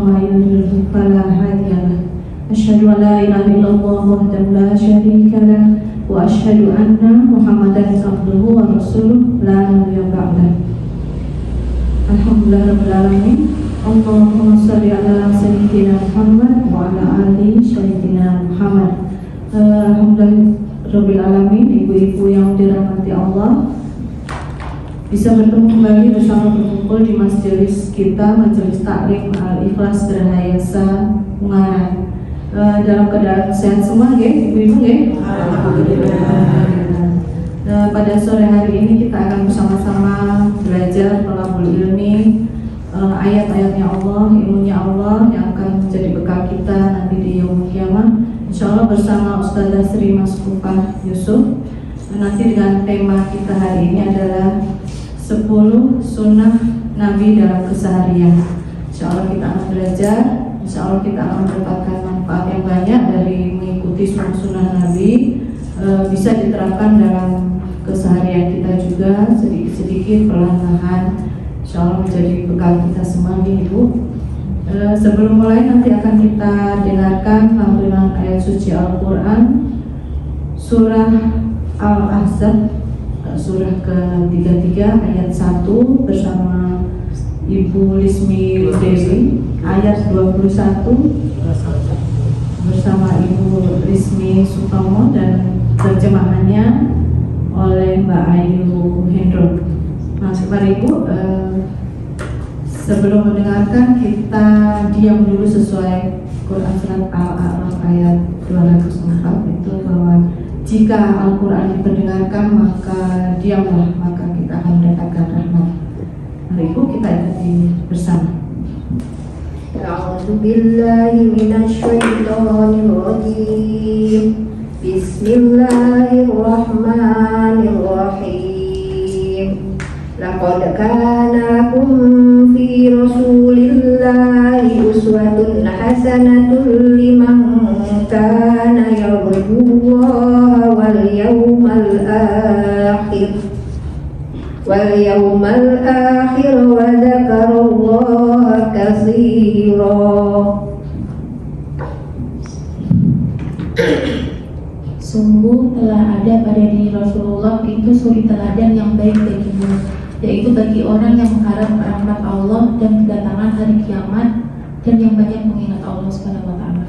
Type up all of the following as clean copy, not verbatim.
ومن يضلل فلا هادي له أشهد أن لا إله إلا الله وحده لا شريك له وأشهد أن محمدا عبده ورسوله لا نبي بعده. Alhamdulillah rabbil alamin. Allahumma shalli ala sayyidina Muhammad wa ala ali sayyidina Muhammad. Alhamdulillah rabbil alamin. Ibu-ibu yang dirahmati Allah, bisa bertemu kembali bersama berkumpul di majelis kita, majelis taklim Al-Ikhlas Gerahayasa Ungaran. Dalam keadaan sehat semua, ibu-ibu, alhamdulillah. Pada sore hari ini kita akan bersama-sama belajar thalabul ilmi, ayat-ayatnya Allah, ilmunya Allah yang akan menjadi bekal kita nanti di yaumul qiyamah. Insyaallah bersama Ustazah Sri Maskufah Yusuf. Nanti dengan tema kita hari ini adalah 10 sunnah Nabi dalam keseharian. Insyaallah kita akan belajar, insyaallah kita akan mendapatkan manfaat yang banyak dari mengikuti sunnah Nabi. Bisa diterapkan dalam keseharian kita juga sedikit-sedikit perlahan-lahan, insyaallah menjadi bekal kita semua nih Ibu. Sebelum mulai nanti akan kita dengarkan lantunan ayat suci Al-Quran surah Al-Ahzab surah ke-33 ayat 1 bersama Ibu Lismi Dewi, ayat 21 bersama Ibu Lismi Sutomo dan terjemahannya oleh Mbak Ayu Hendro. Mari Ibu, sebelum mendengarkan kita diam dulu sesuai Quran surat Al-A'raf ayat 204 itu bahwa jika Al-Quran diperdengarkan maka diamlah, maka kita akan mendapatkan rahmat. Mari Ibu kita ikuti bersama. A'udzu billahi minasyaitonir rajim. Bismillahirrahmanirrahim. Laqad kana lakum fi rasulillahi uswatun hasanatun liman kana yarjullaha wal yawmal akhir wa dzakarallaha katsira. Sungguh telah ada pada diri Rasulullah itu suri teladan yang baik bagimu, yaitu bagi orang yang mengharap rahmat Allah dan kedatangan hari kiamat dan yang banyak mengingat Allah Subhanahu wa taala.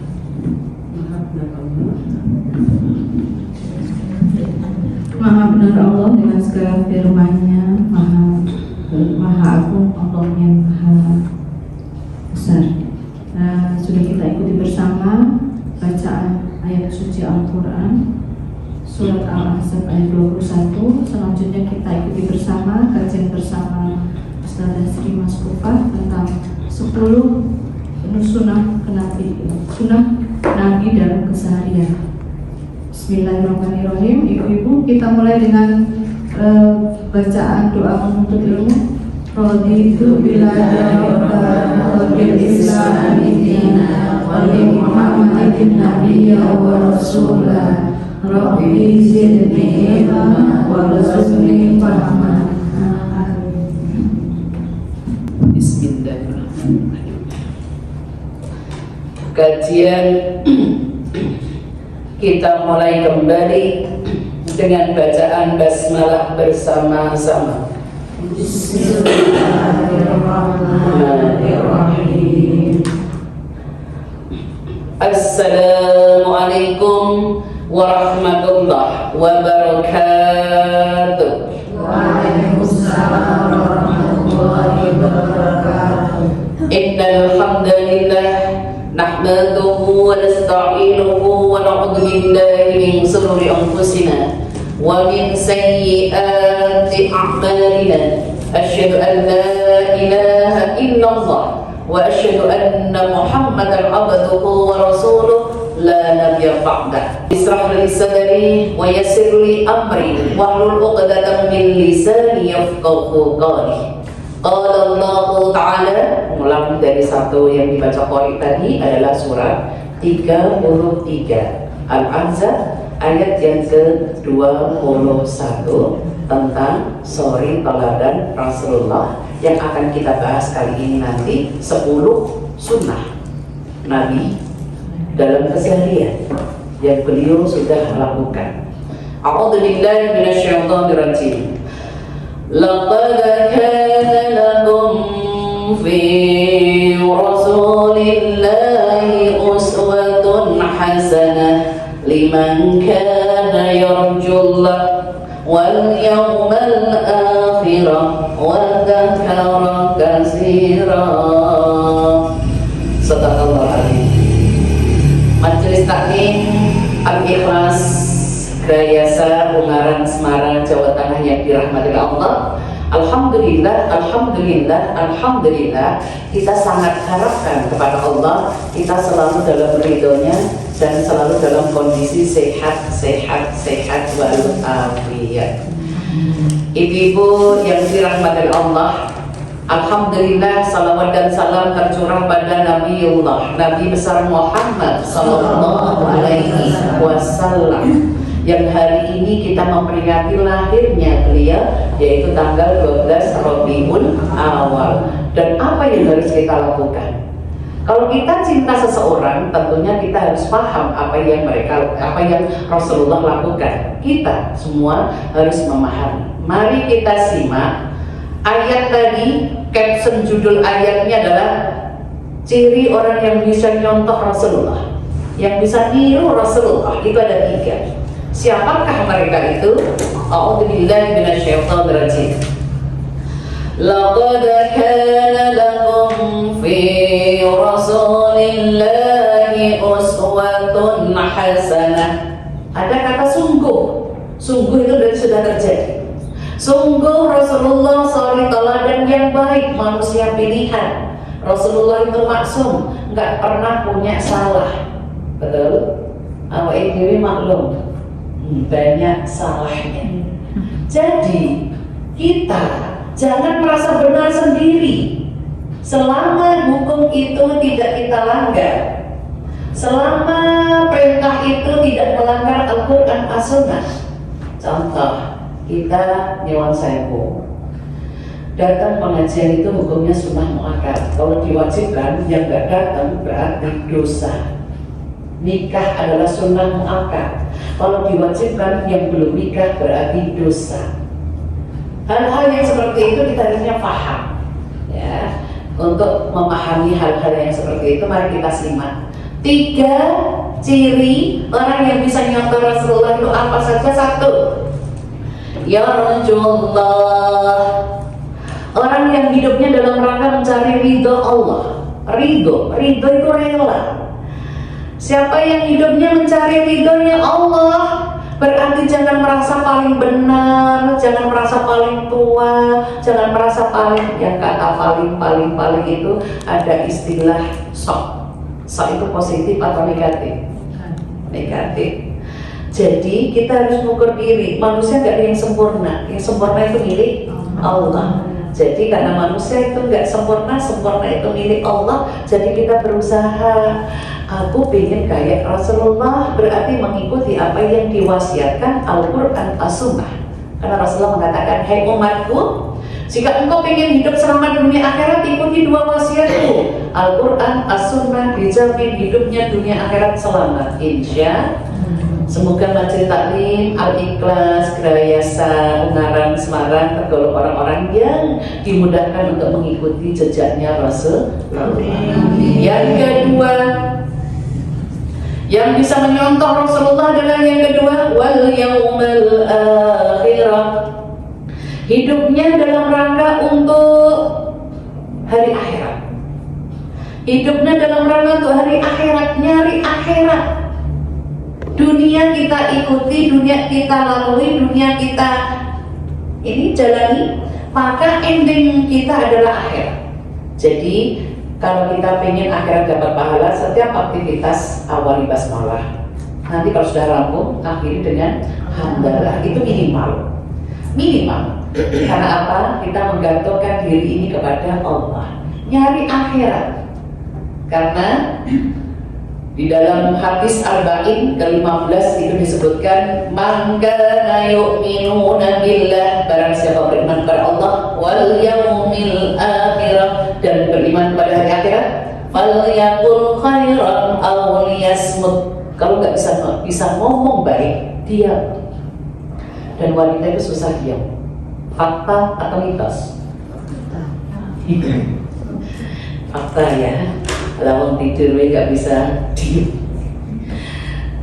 Maha benar Allah dengan segala firman-Nya, Maha Agung Allah yang Maha Besar. Sudah kita ikuti bersama bacaan ayat suci Al-Quran surat Al-Ahzab ayat 21. Selanjutnya kita ikuti bersama kajian bersama Ustazah Sri Maskufah tentang 10 sunnah Nabi dalam keseharian. Bismillahirrahmanirrahim. Ibu-ibu, kita mulai dengan bacaan doa menuntut ilmu. Raditu billahi rabban wa bil islam dinan wa bi Muhammadin nabiyyan wa rasulan. Rabbi zidni ilman warzuqni fahman. Bismillahirrahmanirrahim. Kajian kita mulai kembali dengan bacaan basmalah bersama-sama. Bismillahirrahmanirrahim. Assalamualaikum warahmatullahi wabarakatuh. Waalaikumsalam warahmatullahi wabarakatuh. Innal hamdalillah nahmaduhu wa nasta'inuhu wa na'udzu billahi min shururi anfusina wa min sayyiati a'malina. Asyhadu an la ilaha illallah wa asyhadu anna Muhammadan abduhu wa rasuluh la nabiyya ba'dah. Israh li sadri wa yassir li amri wahlul 'uqdatam min lisani yafqahu qawli. Qala Allah Ta'ala, ulang dari satu yang dibaca qari tadi adalah surat 33 Al-Ahzab ayat yang ke-21 tentang suri teladan Rasulullah yang akan kita bahas kali ini nanti 10 sunnah Nabi dalam keseharian yang beliau sudah lakukan. A'udzubillahi minasyaitonirrajim. Laqad kana lakum fi rasulillahi uswatun hasanah liman kana yarjullah wal yawmal akhirah wa dzakara katsira. Sadaqallahu alaihi. Majelis Taklim Al-Ikhlas Gayasa Ungaran Semarang Jawa Tengah yang dirahmati Allah. Alhamdulillah, alhamdulillah, alhamdulillah. Kita sangat harapkan kepada Allah kita selalu dalam ridhonya dan selalu dalam kondisi sehat, sehat, sehat walafiat. Ibu-ibu yang dirahmati Allah, alhamdulillah, salawat dan salam tercurah pada Nabiullah Nabi besar Muhammad sallallahu alaihi wasallam yang hari ini kita memperingati lahirnya beliau, yaitu tanggal 12 Rabiul Awal. Dan apa yang harus kita lakukan? Kalau kita cinta seseorang, tentunya kita harus paham apa yang Rasulullah lakukan. Kita semua harus memahami. Mari kita simak ayat tadi. Caption judul ayatnya adalah ciri orang yang bisa nyontoh Rasulullah, yang bisa niru Rasulullah. Itu ada 3. Siapakah mereka itu? A'udzubillahi minasyaitonirrajim. Laqad kana lakum fi rasulillahi uswatun hasanah. Ada kata sungguh. Sungguh itu dari sudah terjadi. Sungguh Rasulullah seorang teladan yang baik, manusia pilihan. Rasulullah itu maksum, nggak pernah punya salah. Betul? Awak ini maklum, banyak salahnya. Jadi kita jangan merasa benar sendiri. Selama hukum itu tidak kita langgar, selama perintah itu tidak melanggar Al-Quran As-Sunnah. Contoh, kita nyuwun sewu, datang pengajian itu hukumnya sunnah muakkad. Kalau diwajibkan, yang nggak datang berarti dosa. Nikah adalah sunnah muakkad. Kalau diwajibkan, yang belum nikah berarti dosa. Hal-hal yang seperti itu kita harusnya paham. Ya, untuk memahami hal-hal yang seperti itu, mari kita simak 3 ciri orang yang bisa nyontoh Rasulullah itu apa saja. 1, ya Rasulullah, orang yang hidupnya dalam rangka mencari ridho Allah. Ridho itu rela. Siapa yang hidupnya mencari ridhonya Allah, berarti jangan merasa paling benar, jangan merasa paling tua, jangan merasa paling. Yang kata paling itu ada istilah sok. Sok itu positif atau negatif? Negatif. Jadi kita harus mengukur diri. Manusia nggak ada yang sempurna. Yang sempurna itu milik Allah. Jadi karena manusia itu nggak sempurna, sempurna itu milik Allah. Jadi kita berusaha. Aku ingin kayak Rasulullah, berarti mengikuti apa yang diwasiatkan Al-Quran As-Sunnah. Karena Rasulullah mengatakan, hai umatku, jika engkau ingin hidup selamat dunia akhirat, ikuti 2 wasiatku, Al-Quran As-Sunnah, dijamin hidupnya dunia akhirat selamat, insya. Semoga Majelis Taklim Al-Ikhlas Gayasa Ungaran Semarang tergolong orang-orang yang dimudahkan untuk mengikuti jejaknya Rasulullah. Yang kedua, yang bisa menyontoh Rasulullah adalah yang kedua, wal yawmal akhirah. Hidupnya dalam rangka untuk hari akhirat. Hidupnya dalam rangka untuk hari akhirat, nyari akhirat. Dunia kita ikuti, dunia kita lalui, dunia kita ini jalani, maka ending kita adalah akhirat. Jadi kalau kita pengen akhirat dapat pahala, setiap aktivitas awali basmalah. Nanti kalau sudah rampung, akhiri dengan hamdalah. Itu minimal. Karena apa? Kita menggantungkan diri ini kepada Allah. Nyari akhirat. Karena di dalam hadis Arba'in ke-15 itu disebutkan, man kana yu'minuna billah, barang siapa beriman kepada Allah, wal yaumil akhirah, dan beriman pada hari akhirat, falyaqul khairan aw liyasmut. Kalau nggak bisa ngomong baik, diam. Dan wanita itu susah diam. Fakta atau mitos? Fakta ya. Lawan tidur nggak bisa diam,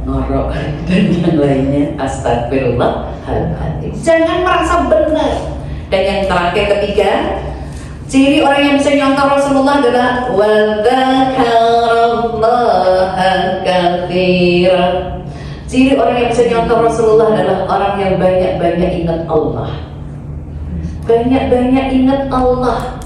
ngorok dan yang lainnya. Astagfirullahaladzim. Jangan merasa benar. Dan yang terakhir ketiga, ciri orang yang bisa nyontoh Rasulullah adalah wa dzakarallaha katsiran. Ciri orang yang bisa nyontoh Rasulullah adalah orang yang banyak-banyak ingat Allah. Banyak-banyak ingat Allah.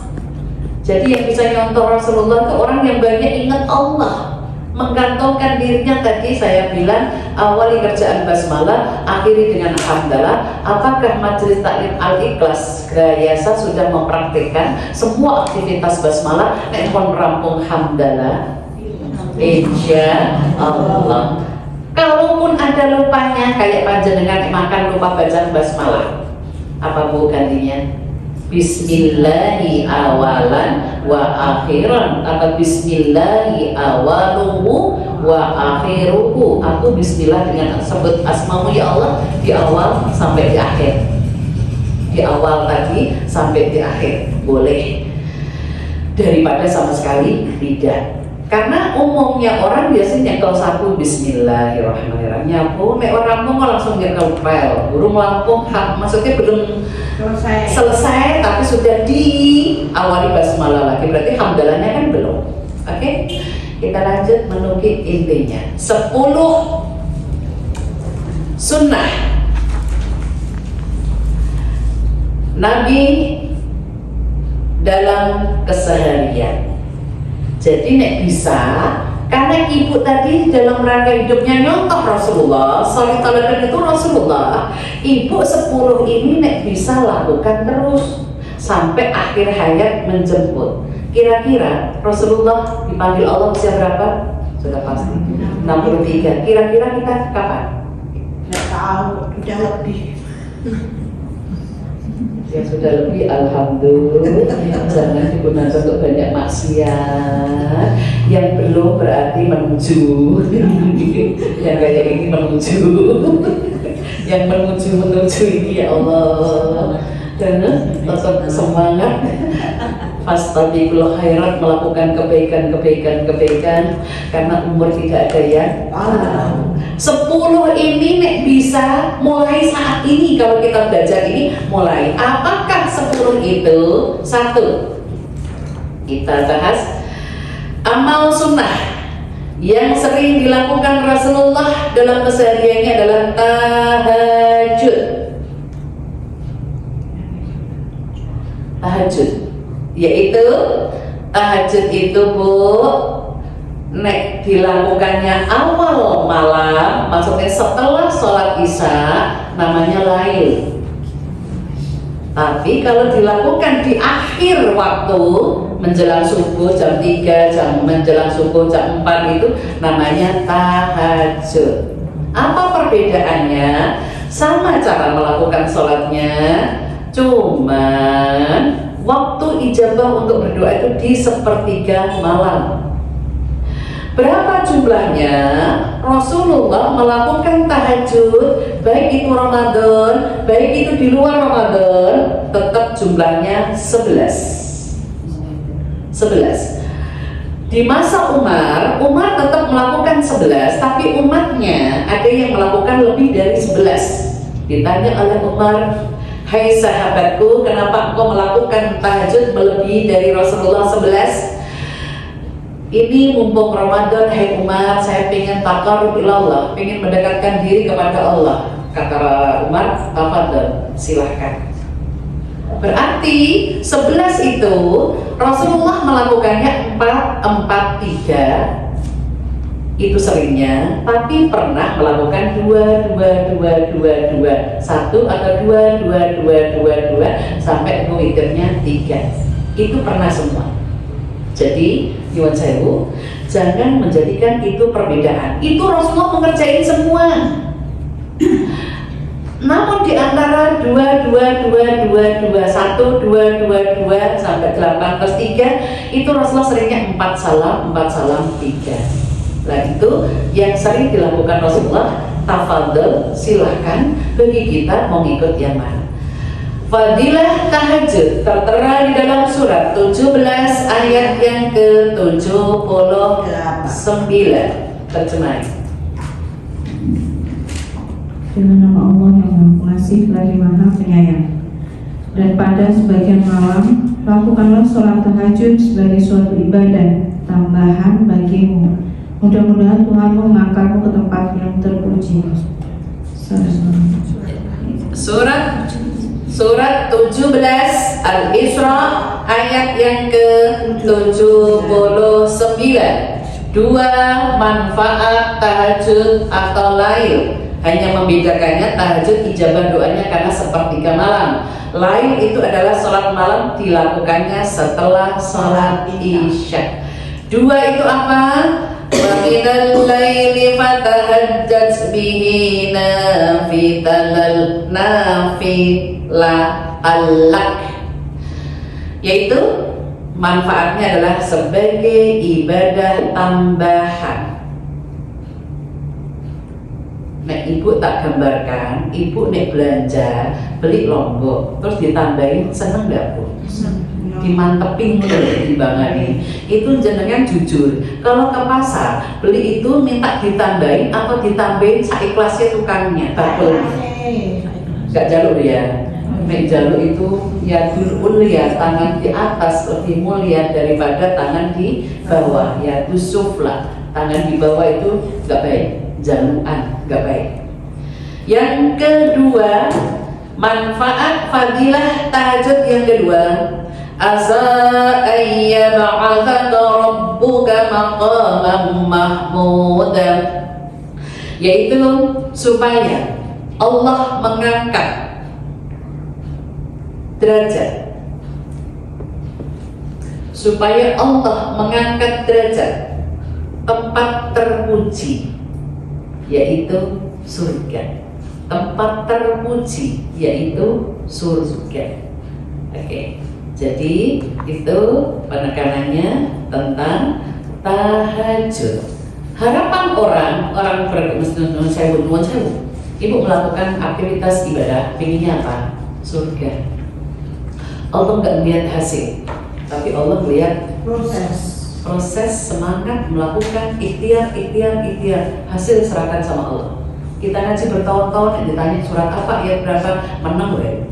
Jadi yang bisa nyontoh Rasulullah itu orang yang banyak ingat Allah, menggantungkan dirinya. Tadi saya bilang awali kerjaan basmalah, akhiri dengan hamdalah. Apakah majelis taklim Al-Ikhlas Gayasa sudah mempraktikkan semua aktivitas basmalah? Nek pun rampung hamdalah, insya Allah. Kalaupun ada lupanya, kayak panjenengan makan lupa baca basmalah, apa bu gantinya? Bismillahi awalan wa akhiran, atau Bismillahi awaluhu wa akhiruhu. Aku bismillah dengan sebut asmamu ya Allah di awal sampai di akhir. Di awal tadi sampai di akhir boleh, daripada sama sekali tidak. Karena umumnya orang biasanya kalau satu Bismillahirrahmanirrahim nyapu, nek orang mau langsung nyekel pel, burung lampung, maksudnya belum selesai tapi sudah diawali basmalah lagi, berarti hamdalahnya kan belum. Oke, kita lanjut menukik intinya. 10 sunnah Nabi dalam keseharian. Jadi nek bisa, karena ibu tadi dalam rangka hidupnya nyontoh Rasulullah, suri teladan itu Rasulullah. Ibu 10 ini nek bisa lakukan terus sampai akhir hayat menjemput. Kira-kira Rasulullah dipanggil Allah usia berapa? Sudah pasti 63. Kira-kira kita kapan? Nggak tahu, udah lebih. Yang sudah lebih, alhamdulillah. Jangan digunakan untuk banyak maksiat. Yang belum berarti menuju. Yang kayak ini menuju. Yang menuju ini ya Allah. Dan tetap semangat. Fastabiqul khairat, melakukan kebaikan karena umur tidak ada yang 10 ini nek bisa mulai saat ini. Kalau kita belajar ini mulai, apakah 10 itu? 1, kita bahas amal sunnah yang sering dilakukan Rasulullah dalam kesehariannya adalah tahajud. Yaitu tahajud itu bu, nek dilakukannya awal malam, maksudnya setelah sholat isya, namanya lail. Tapi kalau dilakukan di akhir waktu, menjelang subuh jam 3, menjelang subuh jam 4, itu namanya tahajud. Apa perbedaannya? Sama cara melakukan sholatnya, cuman waktu ijabah untuk berdoa itu di sepertiga malam. Berapa jumlahnya? Rasulullah melakukan tahajud, baik itu Ramadan, baik itu di luar Ramadan, tetap jumlahnya 11. Di masa Umar tetap melakukan 11, tapi umatnya ada yang melakukan lebih dari 11. Ditanya oleh Umar, hai sahabatku, kenapa engkau melakukan tahajud melebihi dari Rasulullah 11? Ini mumpung Ramadan, hai Umar, saya ingin taqarrub ilallah, ingin mendekatkan diri kepada Allah. Kata Umar, tafadhol, silahkan. Berarti 11 itu Rasulullah melakukannya 4-4-3, itu seringnya, tapi pernah melakukan 2-2-2-2-2, 1 atau 2-2-2-2-2 sampai witirnya 3. Itu pernah semua. Jadi nyuwun sewu, jangan menjadikan itu perbedaan. Itu Rasulullah mengerjain semua. Namun di antara 2, 1, 2, 2 sampai 8 plus 3 itu Rasulullah seringnya 4 salam, 3. Nah itu yang sering dilakukan Rasulullah. Tafadhol, silahkan bagi kita mau ikut yang mana. Fadilah tahajud tertera di dalam surat 17 ayat yang ke-79. Terjemahan. Dengan nama Allah yang Maha Pengasih lagi Maha Penyayang. Dan pada sebagian malam lakukanlah sholat tahajud sebagai suatu ibadah tambahan bagimu. Mudah-mudahan Tuhanmu mengangkatmu ke tempat yang terpuji. Surat 17 Al-Isra ayat yang ke-79. 2 manfaat tahajud atau lail. Hanya membedakannya tahajud ijabah doanya karena sepertiga malam. Lail itu adalah sholat malam dilakukannya setelah sholat isya. 2 itu apa? Wa minal laili fatahajjat bihi nafilah, yaitu manfaatnya adalah sebagai ibadah tambahan. Nek ibu tak gambarkan, ibu nek belanja beli lombok terus ditambahin, seneng gak bu? Dimantepin dibangani. Itu jenengan jujur. Kalau ke pasar beli itu minta ditambahin atau ditambahin seikhlasnya tukangnya. Betul. Gak jalur ya. Nek jalur itu ya dulul ya, tangan di atas lebih mulia daripada tangan di bawah. Ya tusufla, tangan di bawah itu gak baik. Jaluan gak baik. Yang kedua, manfaat fadilah tahajud yang kedua, asa ayyab'athaka rabbuka maqaman mahmudan, yaitu supaya Allah mengangkat derajat, supaya Allah mengangkat derajat tempat terpuji, yaitu surga. Tempat terpuji yaitu surga. Oke. Jadi itu penekanannya tentang tahajud. Harapan orang bermuslim ibu melakukan aktivitas ibadah, pinginnya apa? Surga. Allah nggak melihat hasil, tapi Allah melihat proses semangat melakukan ikhtiar, hasil serahkan sama Allah. Kita ngaji bertahun-tahun yang ditanya surat apa, ayat berapa, menang ya.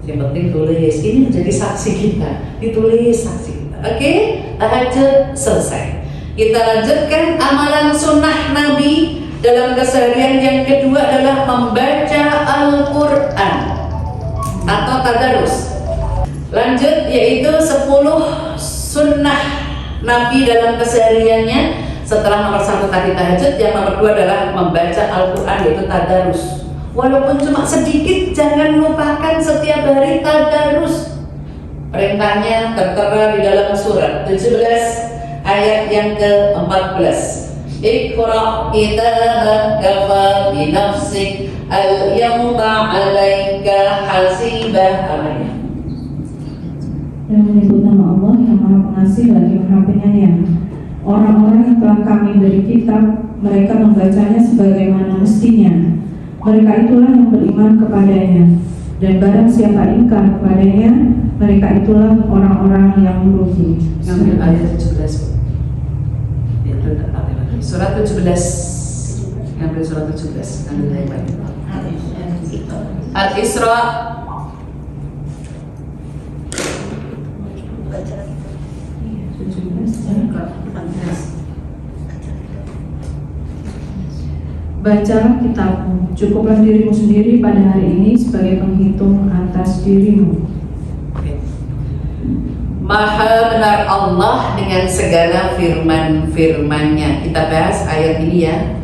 Yang penting tulis, ini menjadi saksi kita, ditulis saksi kita. Oke, tahajud selesai. Kita lanjutkan amalan sunnah Nabi dalam keseharian. Yang kedua adalah membaca Al-Quran atau tadarus. Lanjut, yaitu 10 sunnah Nabi dalam kesehariannya. Setelah nomor 1 tadi tahajud, yang nomor 2 adalah membaca Al-Quran, yaitu tadarus. Walaupun cuma sedikit, jangan lupakan setiap hari tadarus. Perintahnya tertera di dalam surat 17 ayat yang ke-14. Iqra' kitabaka fa bi nafsik al-yawma 'alaika hasibah. Dan menyebut nama Allah yang Maha Pengasih lagi Maha Penyayang. Orang-orang yang telah kami beri kitab, mereka membacanya sebagaimana mestinya. Mereka itulah yang beriman kepadanya. Dan barang siapa ingkar kepadanya, mereka itulah orang-orang yang merugi. Ngambil ayat 17. Surat 17. Ngambil surat 17. Ngambil ayat Al-Isra. Bacalah kitabmu, cukuplah dirimu sendiri pada hari ini sebagai penghitung atas dirimu. Maha benar Allah dengan segala firman-firmannya. Kita bahas ayat ini ya,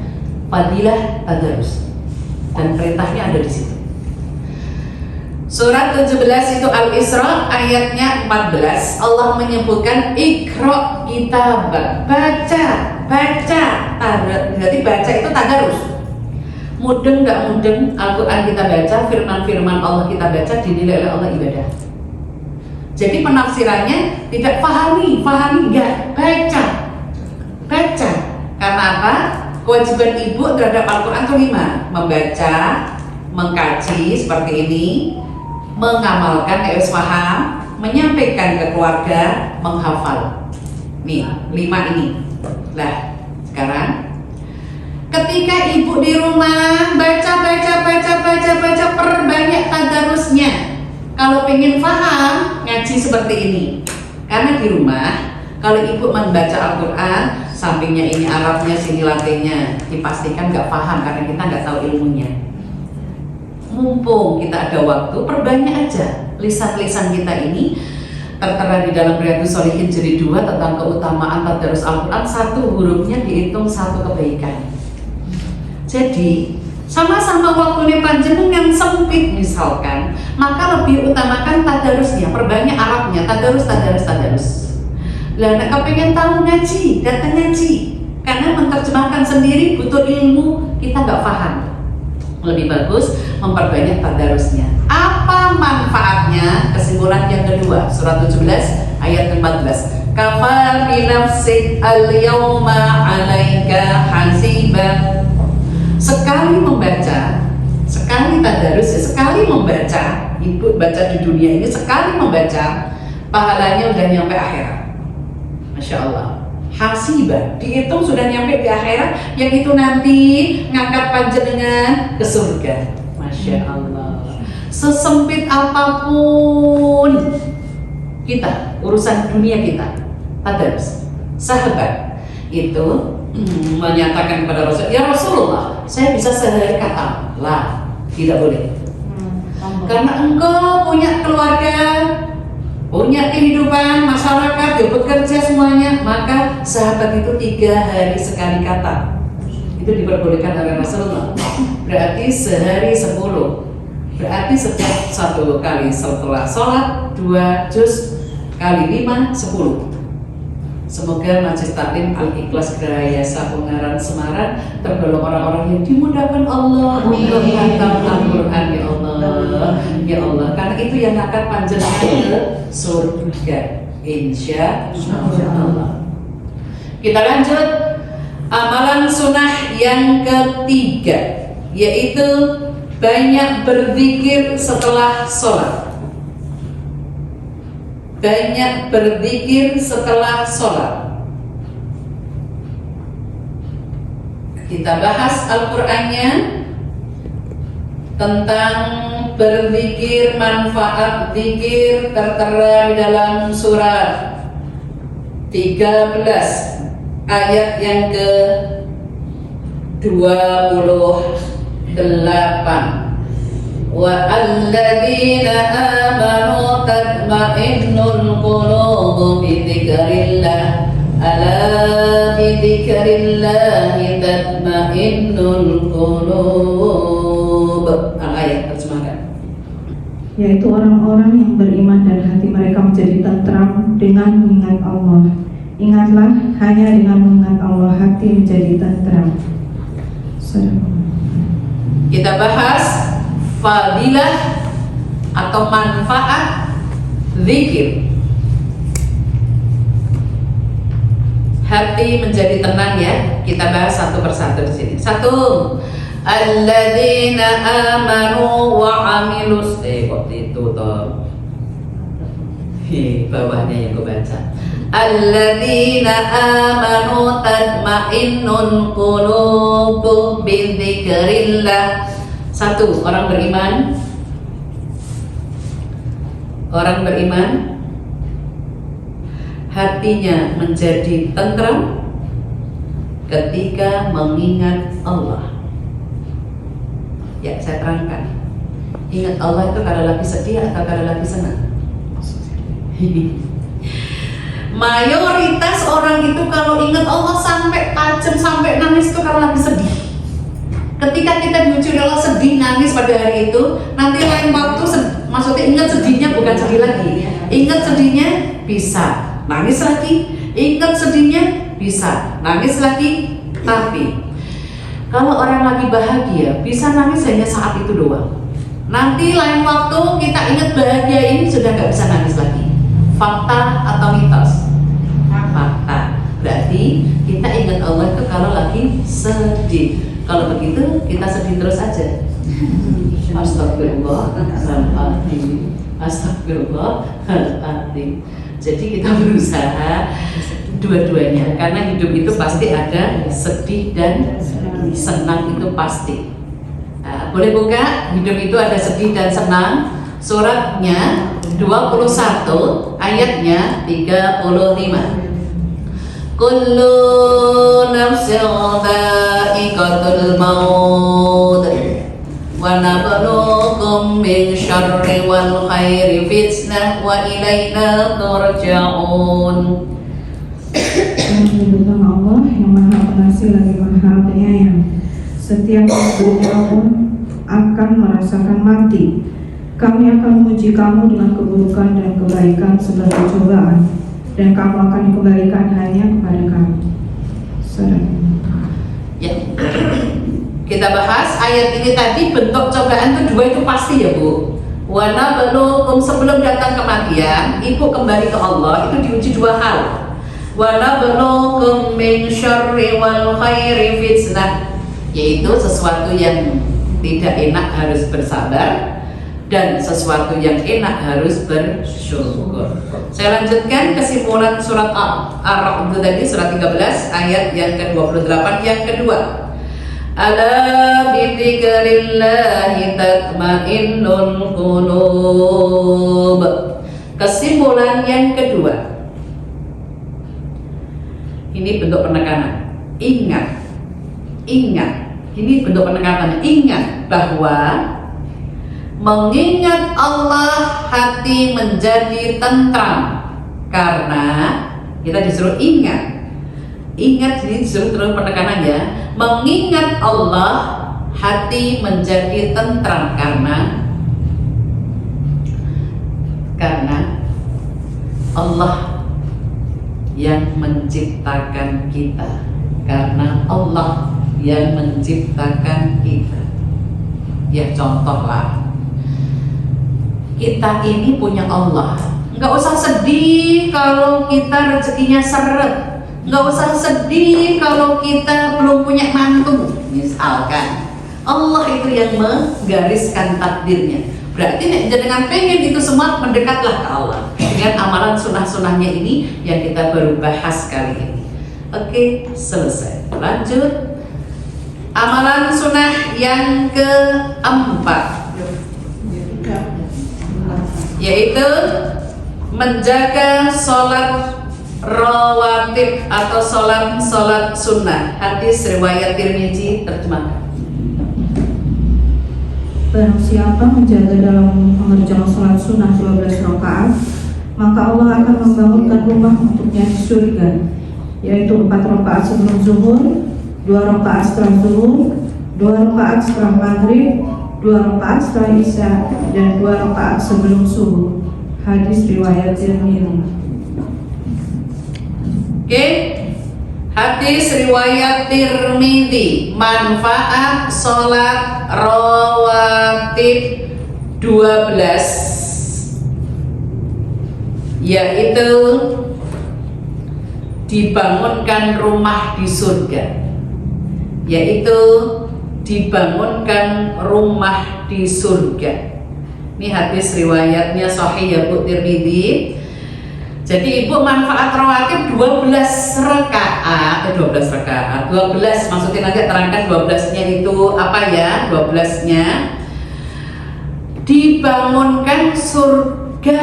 fadilah tadarus, dan perintahnya ada di situ. Surat 17 itu Al-Isra ayatnya 14. Allah menyebutkan Iqra' kitabak, baca. Berarti baca itu tadarus. Mudeng nggak mudeng, Al-Quran kita baca, firman-firman Allah kita baca, dinilai oleh Allah ibadah. Jadi penafsirannya tidak pahami enggak, baca. Karena apa? Kewajiban ibu terhadap Al-Quran itu 5: membaca, mengkaji seperti ini, mengamalkan paham, menyampaikan ke keluarga, menghafal. Nih, 5 ini. Lah, sekarang ketika ibu di rumah baca, perbanyak tadarusnya. Kalau pengen paham, ngaji seperti ini. Karena di rumah, kalau ibu membaca Al-Quran, sampingnya ini Arabnya, sini Latinnya, dipastikan nggak paham karena kita nggak tahu ilmunya. Mumpung kita ada waktu, perbanyak aja lisan-lisan kita ini. Tertera di dalam Riyadhus Shalihin jilid 2 tentang keutamaan tadarus Al-Quran, 1 hurufnya dihitung 1 kebaikan. Jadi sama-sama waktunya panjenengan sempit misalkan, maka lebih utamakan tadarusnya, perbanyak Arabnya, tadarus. Lah nek kepengen tahu ngaji, datang ngaji. Karena menerjemahkan sendiri butuh ilmu, kita nggak paham. Lebih bagus memperbanyak tadarusnya. Apa manfaatnya? Kesimpulan yang kedua, surat 17 ayat 14. Kafa bi nafsik al-yawma 'alaika hasiba. Sekali membaca, sekali tadarus, sekali membaca, ibu baca di dunia ini sekali membaca, pahalanya udah nyampe akhirat. Masya Allah. Hasibah, dihitung sudah nyampe di akhirat, yang itu nanti ngangkat panjenengan ke surga. Masya Allah. Sesempit apapun kita, urusan dunia kita, tadarus. Sahabat itu menyatakan kepada Rasul, ya Rasulullah, saya bisa sehari kata lah, tidak boleh. Karena engkau punya keluarga, punya kehidupan, masyarakat, bekerja semuanya, maka sahabat itu 3 hari sekali kata. Itu diperbolehkan oleh Rasulullah. Berarti sehari 10. Berarti setiap 1 kali setelah sholat 2 juz kali 5 10. Semoga Majelis Taklim Al-Ikhlas Gerahayasa Ungaran Semarang tergolong orang-orang yang dimudahkan Allah untuk menghatam Al-Quran, ya Allah, ya Allah. Karena itu yang akan panjenengan ke surga, insya Allah. Kita lanjut amalan sunnah yang ketiga, yaitu banyak berzikir setelah sholat. Banyak berzikir setelah sholat. Kita bahas Al-Qur'annya tentang berzikir, manfaat zikir tertera di dalam surat 13 ayat yang ke 28. Wa alladzina amanu tatma'innul qulubu bi dzikrillah ala bi dzikrillah tatma'innul qulub. Ayat terjemahkan. Yaitu orang-orang yang beriman dan hati mereka menjadi tentram dengan mengingat Allah. Ingatlah, hanya dengan mengingat Allah hati menjadi tentram. Kita bahas fadilah atau manfaat zikir. Hati menjadi tenang ya. Kita bahas satu persatu di sini. 1. Alladzina amanu wa amilus kok itu toh. Bawahnya yang gue baca. Alladzina amanu tatma'innul qulubu bi dzikrillah. 1. Orang beriman hatinya menjadi tentram ketika mengingat Allah. Ya, saya terangkan. Ingat Allah itu kalau lagi sedih atau kalau lagi senang? Mayoritas orang itu kalau ingat Allah sampai tajam, sampai nangis itu kalau lagi sedih. Ketika kita diuji Allah sedih, nangis pada hari itu, nanti lain waktu maksudnya ingat sedihnya bukan sedih lagi. Ingat sedihnya bisa nangis lagi, ingat sedihnya bisa nangis lagi. Tapi Kalau orang lagi bahagia, bisa nangis hanya saat itu doang. Nanti lain waktu kita ingat bahagia ini sudah nggak bisa nangis lagi. Fakta atau mitos? Fakta. Berarti kita ingat Allah itu kalau lagi sedih. Kalau begitu kita sedih terus aja. Astagfirullahaladzim. Astagfirullahaladzim. Jadi kita berusaha dua-duanya, karena hidup itu pasti ada sedih dan senang, itu pasti. Nah, boleh buka, hidup itu ada sedih dan senang. Suratnya 21 ayatnya 35. Kullu nafsin dha'iqatul maut wa nabluukum min syarri wal khairi fitnah wa ilaina turja'un. Tentang Allah yang Maha Pengasih lagi Maha Penyayang. Setiap Allah akan merasakan mati. Kami akan menguji kamu dengan keburukan dan kebaikan sebagai cobaan, dan kamu akan dikembalikan hanya kepada kami. Ya. Kita bahas ayat ini tadi, bentuk cobaan itu dua, itu pasti ya Bu. Wana belum, sebelum datang kematian, ibu kembali ke Allah, itu diuji dua hal. Wana belum min syarri wal khairi fitnah, yaitu sesuatu yang tidak enak harus bersabar, dan sesuatu yang enak harus bersyukur. Saya lanjutkan kesimpulan surat Ar-Ra'd itu tadi, surat 13 ayat yang ke-28 yang kedua. Ala bi dzikrillahi tatma'innul qulub. Kesimpulan yang kedua. Ini bentuk penekanan. Ingat. Ini bentuk penekanan. Ingat bahwa mengingat Allah hati menjadi tentram, karena kita disuruh ingat. Jadi disuruh terus penekanan ya. Mengingat Allah hati menjadi tentram, karena Allah yang menciptakan kita, karena Allah yang menciptakan kita. Ya contohlah, kita ini punya Allah. Nggak usah sedih kalau kita rezekinya seret, nggak usah sedih kalau kita belum punya mantu. Misalkan Allah itu yang menggariskan takdirnya. Berarti dengan pengen itu semua, mendekatlah ke Allah dengan amalan sunnah-sunnahnya ini yang kita baru bahas kali ini. Oke, selesai. Lanjut. Amalan sunnah yang keempat, yaitu menjaga sholat rawatib atau sholat sunnah. Hadis riwayat Tirmidzi, terjemahkan. Barang siapa menjaga dalam mengerjakan sholat sunnah 12 rakaat, maka Allah akan membangunkan rumah untuknya di surga, yaitu 4 rakaat sebelum zuhur, 2 rakaat setelah zuhur, 2 rakaat setelah maghrib, 2 rakaat setelah isya, dan 2 rakaat sebelum subuh. Hadis riwayat Tirmidzi. Oke, hadis riwayat Tirmidzi, manfaat sholat rawatib 12, yaitu dibangunkan rumah di surga. Ini hadis riwayatnya sahih ya Bu, Tirmidzi. Jadi ibu manfaat rawatib 12 rakaat, 12 maksudnya nanti terangkan 12-nya itu apa ya. 12-nya dibangunkan surga.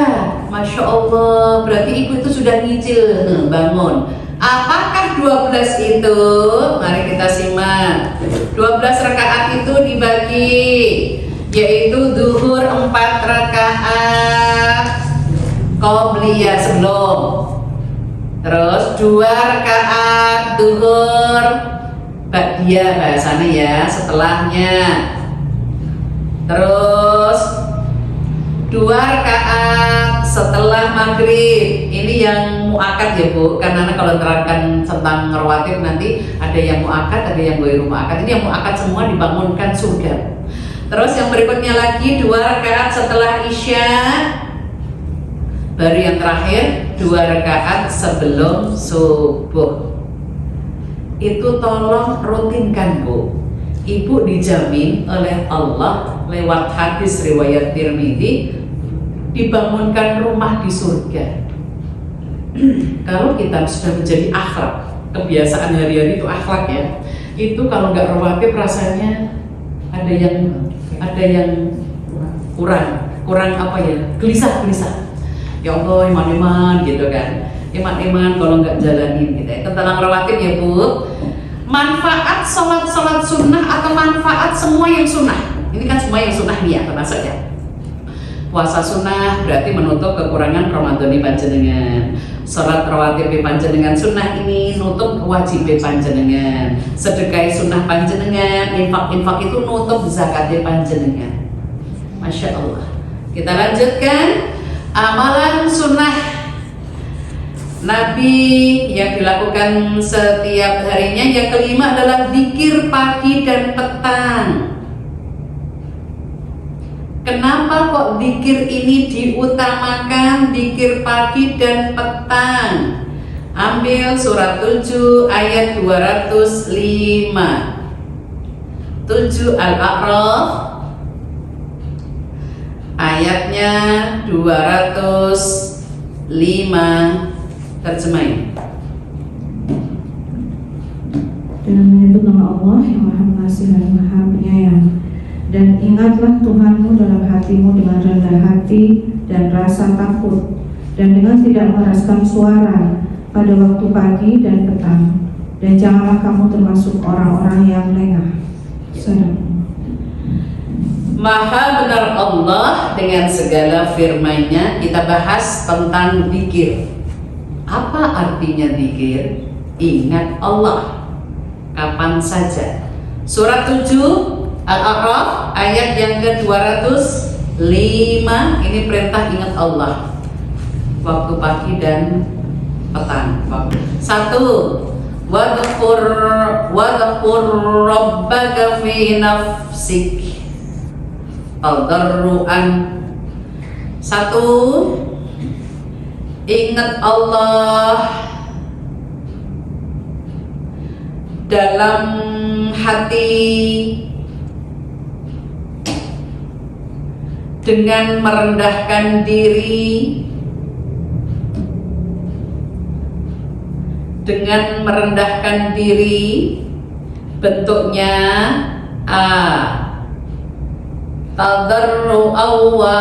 Masya Allah, berarti ibu itu sudah nyicil bangun. Apakah 12 itu? Mari kita simak. 12 rakaat itu dibagi, yaitu zuhur 4 rakaat qobliyah sebelum, terus 2 rakaat zuhur ba'diyah bahasanya ya, setelahnya, terus 2 rakaat setelah maghrib. Ini yang muakkad ya Bu, karena kalau terangkan tentang rawatib nanti ada yang muakkad, ada yang ghairu muakkad. Ini yang muakkad semua dibangunkan surga. Terus yang berikutnya lagi 2 rakaat setelah Isya. Baru yang terakhir 2 rakaat sebelum subuh. Itu tolong rutinkan Bu. Ibu dijamin oleh Allah lewat hadis riwayat Tirmidzi dibangunkan rumah di surga. Kalau kita sudah menjadi akhlak, kebiasaan hari-hari itu akhlak ya, itu kalau nggak rawatib rasanya ada yang kurang apa ya, gelisah. Ya Allah, iman gitu kan, iman kalau nggak jalanin gitu ya. Tentang rawatib ya Bu, manfaat sholat sunnah atau manfaat semua yang sunnah. Ini kan semua yang sunnah nih ya termasuk ya. Puasa sunnah berarti menutup kekurangan Ramadan panjenengan. Sholat rawatib panjenengan sunnah ini nutup wajib panjenengan. Sedekah sunnah panjenengan, infak itu nutup zakat panjenengan. Masya Allah. Kita lanjutkan amalan sunnah Nabi yang dilakukan setiap harinya. Yang kelima adalah zikir pagi dan petang. Kenapa kok zikir ini diutamakan, zikir pagi dan petang? Ambil surat 7 ayat 205. 7 Al-A'raf ayatnya 205. Terjemahin. Dengan menyebut nama Allah yang Maha Pengasih dan Maha Penyayang. Dan ingatlah Tuhanmu dalam hatimu dengan rendah hati dan rasa takut, dan dengan tidak mengeraskan suara pada waktu pagi dan petang. Dan janganlah kamu termasuk orang-orang yang lengah. Salam. Maha benar Allah dengan segala firman-Nya. Kita bahas tentang zikir. Apa artinya zikir? Ingat Allah kapan saja. Surat 7 Al-A'raf ayat yang ke-205. Ini perintah ingat Allah waktu pagi dan petang. 1. Wadhkur rabbaka fi nafsik tadarruan. 1. Ingat Allah dalam hati dengan merendahkan diri, bentuknya A, tadarru'an wa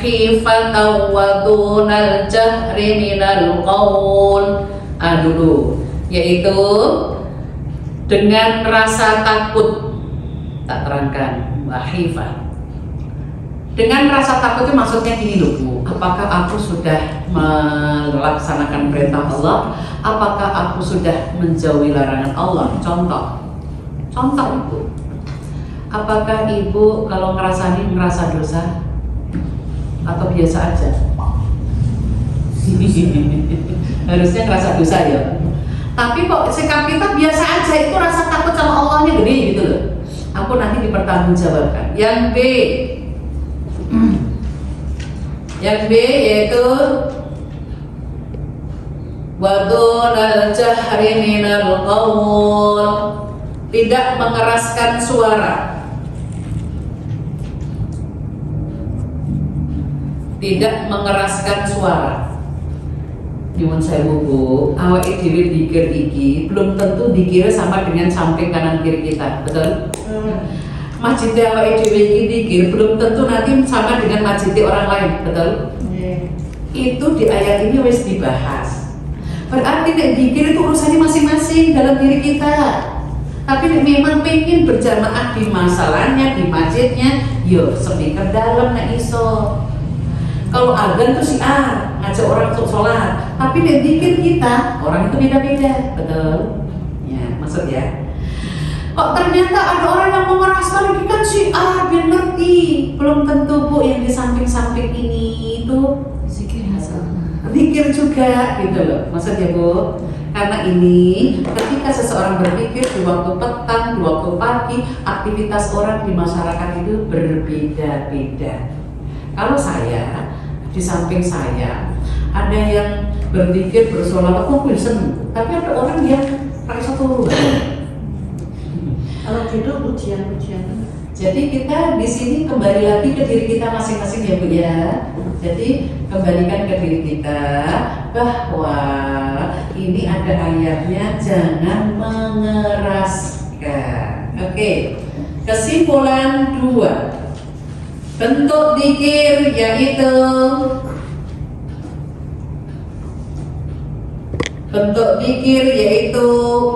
khifatan wa dunal jahri minal qaul. Dulu, yaitu dengan rasa takut. Tak terangkan wa khifah. Dengan rasa takut itu maksudnya gini loh Bu, apakah aku sudah melaksanakan perintah Allah? Apakah aku sudah menjauhi larangan Allah? Contoh Ibu, apakah Ibu kalau ngerasa dosa atau biasa aja? Harusnya ngerasa dosa ya. Tapi kok sikap kita biasa aja, itu rasa takut sama Allahnya gede gitu loh. Aku nanti dipertanggungjawabkan. Yang B yaitu wadunal jahri minal qaul, tidak mengeraskan suara. Nyuwun sewu Bu, awake dhewe dikir iki belum tentu dikira sama dengan samping kanan kiri kita, betul? Masjid awake dhewe iki dikir belum tentu nanti sama dengan masjid orang lain, betul? Itu di ayat ini wis dibahas. Berarti nek dikir itu urusannya masing-masing dalam diri kita. Tapi nek memang pengen berjamaah di masalahnya, di masjidnya, yo speaker dalam nek iso. Kalau azan tuh si A ngajak orang untuk sholat, tapi nek dikir kita orang itu beda-beda, betul? Ya, maksud ya. Kok ternyata ada orang yang mengeraskan lagi kan si A biar ngerti. Belum tentu Bu yang di samping-samping ini itu zikir hasanah. berzikir juga gitu loh, maksudnya Bu. Karena ini ketika seseorang berpikir di waktu petang, di waktu pagi, aktivitas orang di masyarakat itu berbeda-beda. Kalau saya, di samping saya ada yang berzikir, bersolawat, seneng. Tapi ada orang yang pakai satu. Kalau gitu ujian-ujian. Jadi kita di sini kembali lagi ke diri kita masing-masing ya Bu ya. Jadi kembalikan ke diri kita bahwa ini ada ayatnya, jangan mengeraskan. Oke. Kesimpulan 2. Bentuk zikir yaitu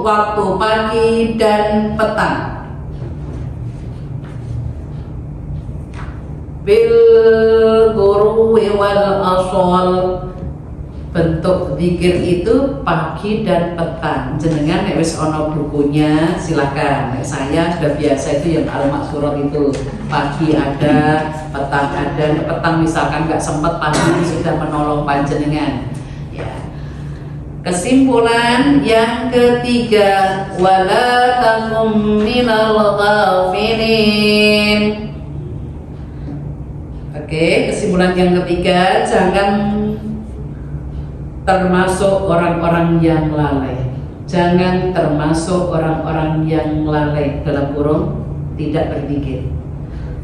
waktu pagi dan petang. Bil ghuruwi wal asal. Bentuk zikir itu pagi dan petang. Jenengan nek wis ana bukunya silakan. Nek saya sudah biasa itu yang al-maksurat itu. Pagi ada, petang ada. Nek petang misalkan nggak sempat, pagi sudah menolong panjenengan. Ya. Kesimpulan yang ketiga, wala takum minal ghafilin. Oke, kesimpulan yang ketiga, jangan termasuk orang-orang yang lalai. Jangan termasuk orang-orang yang lalai, dalam kurung tidak berzikir.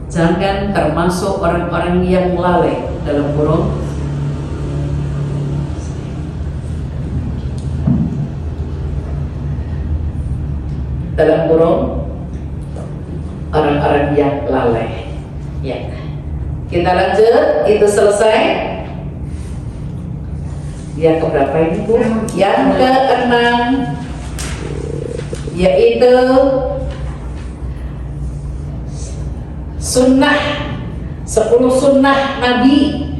Jangan termasuk orang-orang yang lalai, dalam kurung orang-orang yang lalai. Ya. Kita lanjut, itu selesai. Yang keberapa ini Bu? Yang ke-6, yaitu sunnah, 10 sunnah Nabi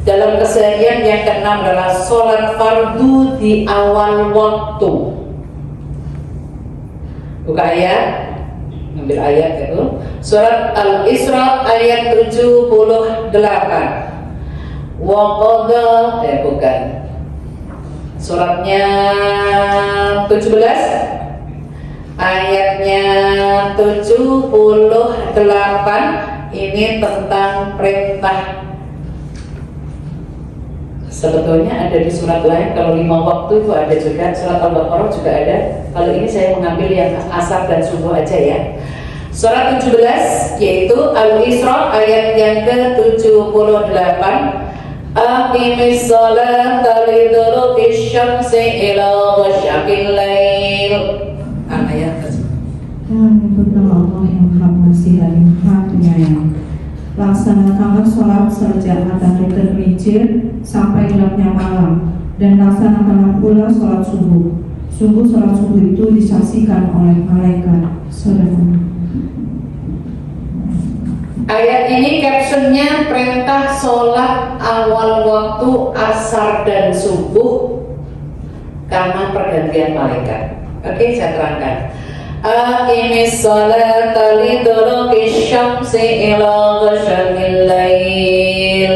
dalam keseharian. Yang ke-6 adalah sholat fardu di awal waktu. Buka ayat, ambil ayat itu, surat Al-Isra ayat 78. Waqadha, bukan. Suratnya 17, ayatnya 78. Ini tentang perintah. Sebetulnya ada di surat lain. Kalau 5 waktu itu ada juga, surat Al-Baqarah juga ada. Kalau ini saya mengambil yang asar dan subuh aja ya. Surat 17 yaitu Al-Isra ayat yang ke-78. Aqimis sholata liduluki syamsi ila ghasaqil lail. Ayat Dengan menyebut nama Allah yang Maha Pengasih dan Maha Penyayang. Laksanakanlah sholat sejak matahari tergelincir sampai gelapnya malam, dan laksanakanlah pula sholat subuh. Sungguh sholat subuh itu disaksikan oleh malaikat. Saudara. Ayat ini captionnya perintah sholat awal waktu asar dan subuh karena pergantian malaikat. Oke, saya terangkan. Aqimis sholata liduluki syamsi ila ghasaqil lail.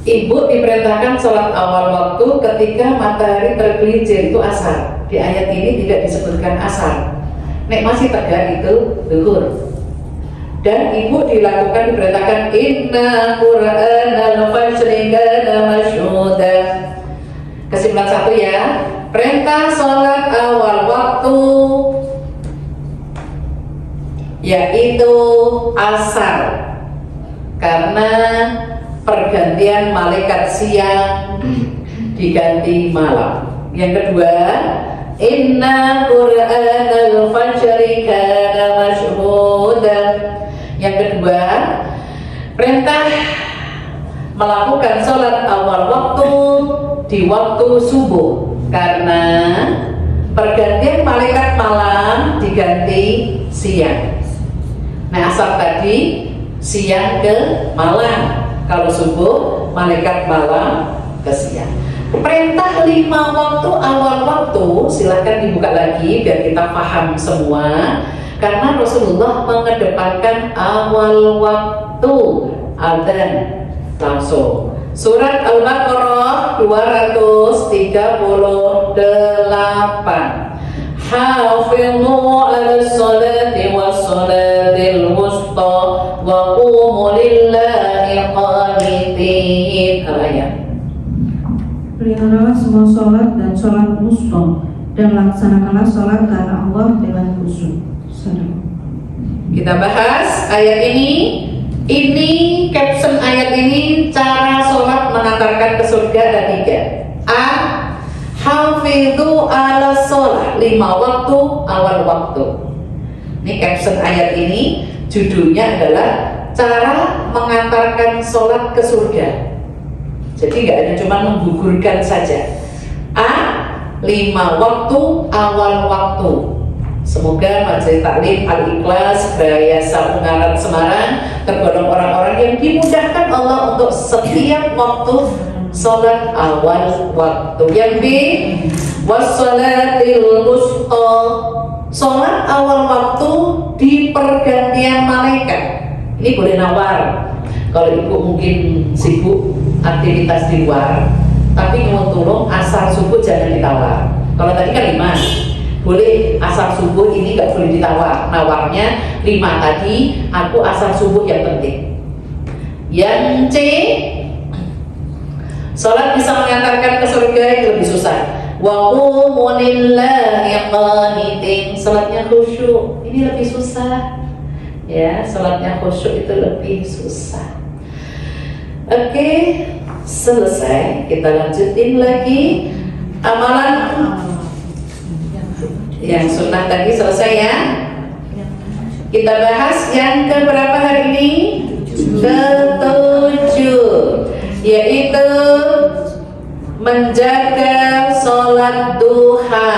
Ibu diperintahkan sholat awal waktu ketika matahari tergelincir, itu asar. Di ayat ini tidak disebutkan asar. Nek masih tegak itu zuhur. Dan ibu diperintahkan inna qur'anal fajri kana masyhuda. Kesimpulan 1 ya, perintah sholat awal waktu yaitu asar karena pergantian malaikat siang diganti malam. Yang kedua, inna qur'anal fajri kana masyhuda. Yang kedua, perintah melakukan sholat awal waktu di waktu subuh karena pergantian malaikat malam diganti siang. Nah, asar tadi siang ke malam, kalau subuh malaikat malam ke siang. Perintah 5 waktu awal waktu silahkan dibuka lagi biar kita paham semua. Karena Rasulullah mengedepankan awal waktu adzan langsung. Surat Al-Baqarah 238. Hafizu 'alas salati was-salatil wusta wa qumu lillahi qanitin. Ayat. Peliharalah semua sholat dan sholat wusta, dan laksanakanlah sholat karena Allah dengan khusyuk. Kita bahas ayat ini. Ini caption ayat ini, cara sholat mengantarkan ke surga ada 3. A. Hafidhu ala sholat, 5 waktu awal waktu. Ini caption ayat ini, judulnya adalah cara mengantarkan sholat ke surga. Jadi nggak ada cuma menggugurkan saja. A. 5 waktu awal waktu. Semoga Majelis Taklim Al-Ikhlas Yayasan Ungaran Semarang tergolong orang-orang yang dimudahkan Allah untuk setiap waktu sholat awal waktu. Yang B, wassalatil wusta, sholat awal waktu di pergantian malaikat. Ini boleh nawar. Kalau ibu mungkin sibuk aktivitas di luar, tapi mau tolong asar subuh jangan ditawar. Kalau tadi kan 5, boleh asar subuh ini nggak boleh ditawar. Nawarnya 5 tadi, aku asar subuh yang penting. Yang C, sholat bisa mengantarkan ke surga itu lebih susah. Wa qumu lillahi qanitin, sholatnya khusyuk, ini lebih susah. Ya, sholatnya khusyuk itu lebih susah. Oke, selesai. Kita lanjutin lagi amalan yang sunnah tadi selesai ya. Kita bahas yang keberapa hari ini? Ke-7, yaitu menjaga sholat duha.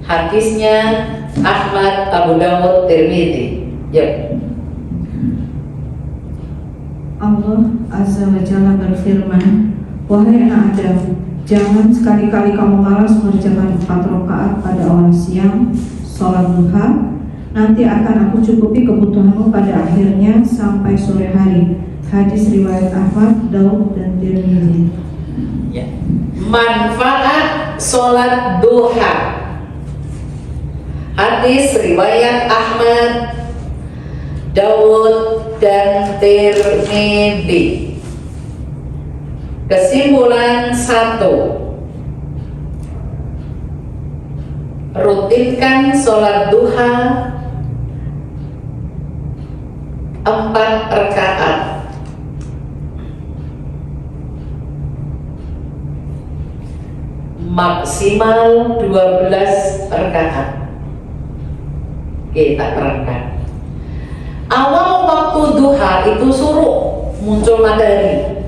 Hadisnya Ahmad, Abu Dawud, Tirmidzi. Yuk. Allah Azza wa Jalla berfirman, wahai anak Adam, jangan sekali-kali kamu malas mengerjakan 4 rakaat pada awal siang, sholat duha. Nanti akan aku cukupi kebutuhanmu pada akhirnya sampai sore hari. Hadis riwayat Ahmad, Daud, dan Tirmidzi. Ya. Manfaat sholat duha. Hadis riwayat Ahmad, Daud, dan Tirmidzi. Kesimpulan 1, rutinkan sholat duha 4 rakaat. Maksimal 12 rakaat. Kita terangkan. Awal waktu duha itu suruh muncul matahari.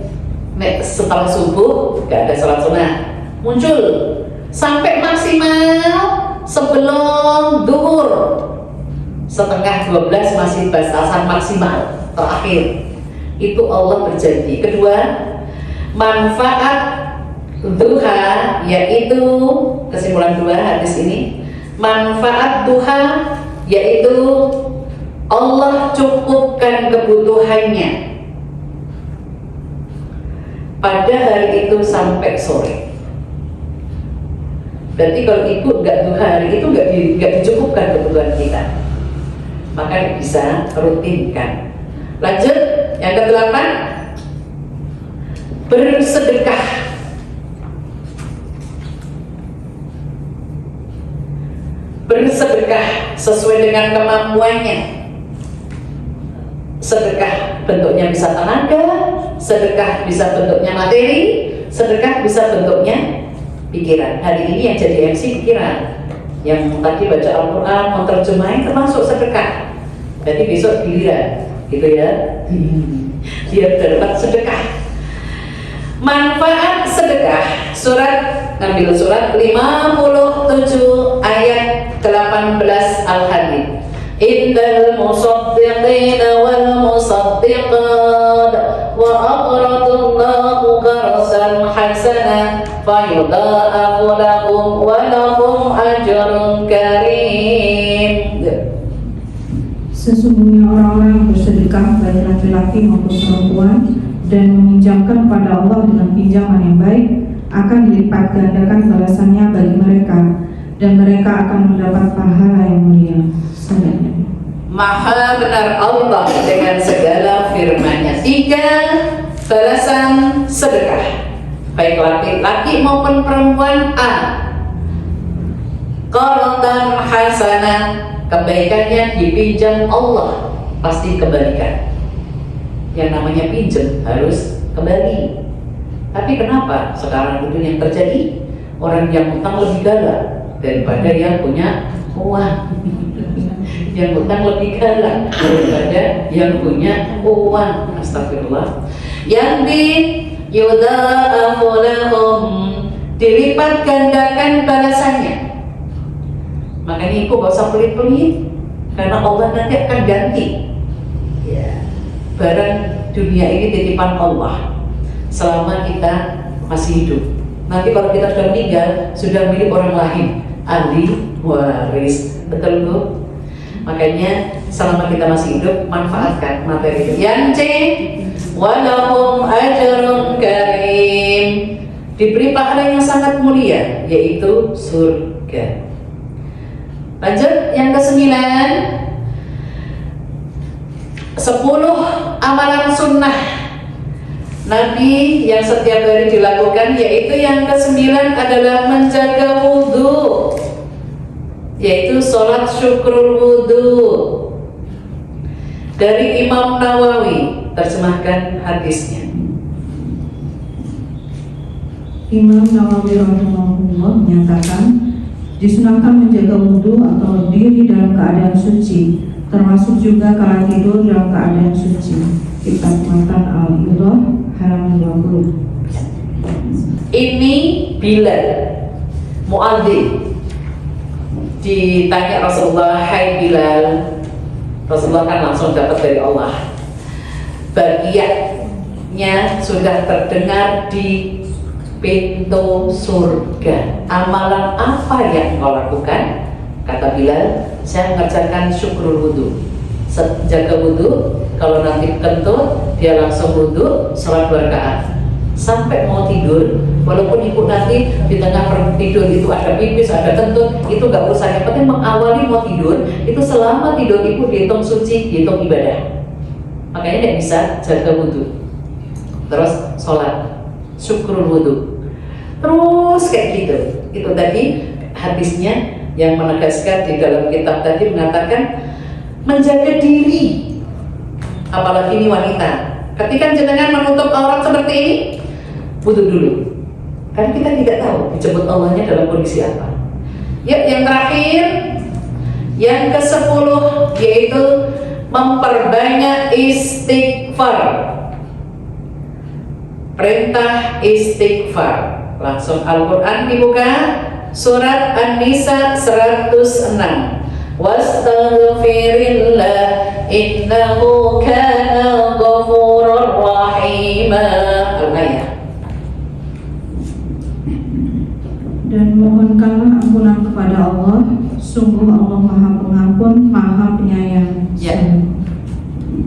Setelah subuh gak ada sholat sunnah, muncul sampai maksimal sebelum duhur setengah 12 masih batasan maksimal terakhir. Itu Allah berjanji. Kedua, manfaat duha yaitu kesimpulan 2 hadis ini, manfaat duha yaitu Allah cukupkan kebutuhannya pada hari itu sampai sore. Berarti kalau ibu nggak duha hari itu nggak dicukupkan kebutuhan kita, maka bisa rutinkan. Lanjut yang ke-8, bersedekah. Bersedekah sesuai dengan kemampuannya. Sedekah bentuknya bisa tenaga, sedekah bisa bentuknya materi, sedekah bisa bentuknya pikiran. Hari ini yang jadi MC pikiran, yang tadi baca Al-Quran, menerjemahin termasuk sedekah. Jadi besok giliran, gitu ya. Dia dapat sedekah. Manfaat sedekah. Ngambil surat 57 ayat 18 Al-Hadid. Innal musaddiqina wal musaddiqat wa aqradallahu qarsan hasanan fayudha'afu lahum wa lahum ajrun karim. Sesungguhnya orang-orang yang bersedekah bersedekah baik laki-laki maupun perempuan dan meminjamkan kepada Allah dengan pinjaman yang baik akan dilipat gandakan balasannya bagi mereka dan mereka akan mendapat pahala yang mulia. Sadaqah. Maha benar Allah dengan segala firman-Nya. 3, balasan sedekah baik laki-laki maupun perempuan. A, qardan hasanah, kebaikannya dipinjam Allah pasti kembalikan. Yang namanya pinjam harus kembali. Tapi kenapa sekarang itu yang terjadi? Orang yang utang lebih galak daripada yang punya uang. Yang utang lebih galak daripada yang punya uang. Astagfirullah. Yang B, yudha'afu lahum, dilipat gandakan balasannya. Makanya ibu gak usah pelit-pelit, karena Allah nanti akan ganti ya, barang dunia ini titipan Allah selama kita masih hidup. Nanti kalau kita sudah meninggal, sudah milik orang lain, ahli waris. Betul Bu? Makanya selama kita masih hidup, manfaatkan materi itu. Yang C, walahum ajrun karim, diberi pahala yang sangat mulia, yaitu surga. Lanjut yang ke-9, 10 amalan sunnah Nabi yang setiap hari dilakukan, yaitu yang ke-9 adalah menjaga wudhu, yaitu sholat syukrul wudhu. Dari Imam Nawawi, terjemahkan hadisnya. Imam Nawawi rahimahullah menyatakan, disunahkan menjaga wudhu atau diri dalam keadaan suci, termasuk juga kala tidur dalam keadaan suci. Kitab Matan Al-Idah halaman 20. Ini Bilal muadzin ditanya Rasulullah, hai Bilal, Rasulullah kan langsung dapat dari Allah, bagiannya sudah terdengar di pintu surga. Amalan apa yang engkau lakukan? Kata Bilal, saya mengerjakan syukrul wudhu, jaga wudhu. Kalau nanti kentut, dia langsung wudhu, sholat 2 rakaat. Sampai mau tidur, walaupun ibu nanti di tengah tidur itu ada pipis, ada kentut, itu gak usah. Yang penting mengawali mau tidur, itu selama tidur ibu dihitung suci, dihitung ibadah. Makanya dia bisa jaga wudhu, terus sholat syukrul wudhu, terus kayak gitu. Itu tadi hadisnya yang menegaskan di dalam kitab tadi mengatakan menjaga diri, apalagi ini wanita. Ketika jenengan menutup aurat seperti ini, wudhu dulu, kan kita tidak tahu dijemput Allahnya dalam kondisi apa. Ya, yang terakhir, yang ke-10, yaitu memperbanyak istighfar. Perintah istighfar. Langsung Al-Quran dibuka, surat An-Nisa 106. Wastaghfirillah innahu kana ghafurur rahima. Al-Ayah. Dan mohonkanlah ampunan kepada Allah, sungguh Allah Maha Pengampun, Maha Penyayang. Ya.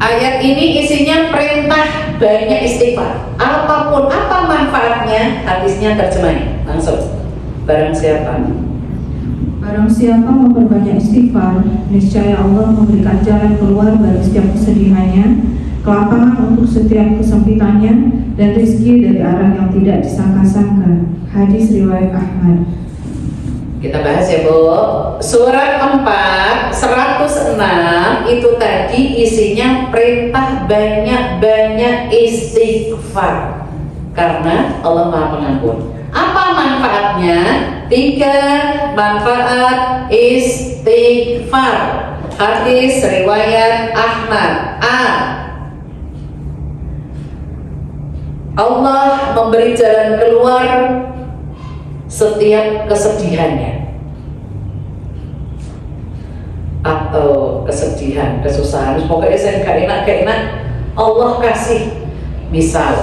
Ayat ini isinya perintah banyak istighfar. Apapun apa manfaatnya, hadisnya terjemahin langsung. Barang siapa memperbanyak istighfar, niscaya Allah memberikan jalan keluar bagi setiap kesedihannya, kelapangan untuk setiap kesempitannya, dan rezeki dari arah yang tidak disangka-sangka. Hadis riwayat Ahmad. Kita bahas ya Bu. Surat 4 106 itu tadi isinya perintah banyak-banyak istighfar, karena Allah Maha Pengampun. Apa manfaatnya? 3 manfaat istighfar. Hadis riwayat Ahmad. A, Allah memberi jalan keluar setiap kesedihannya atau kesedihan, kesusahan, pokoknya saya gak enak, Allah kasih misal,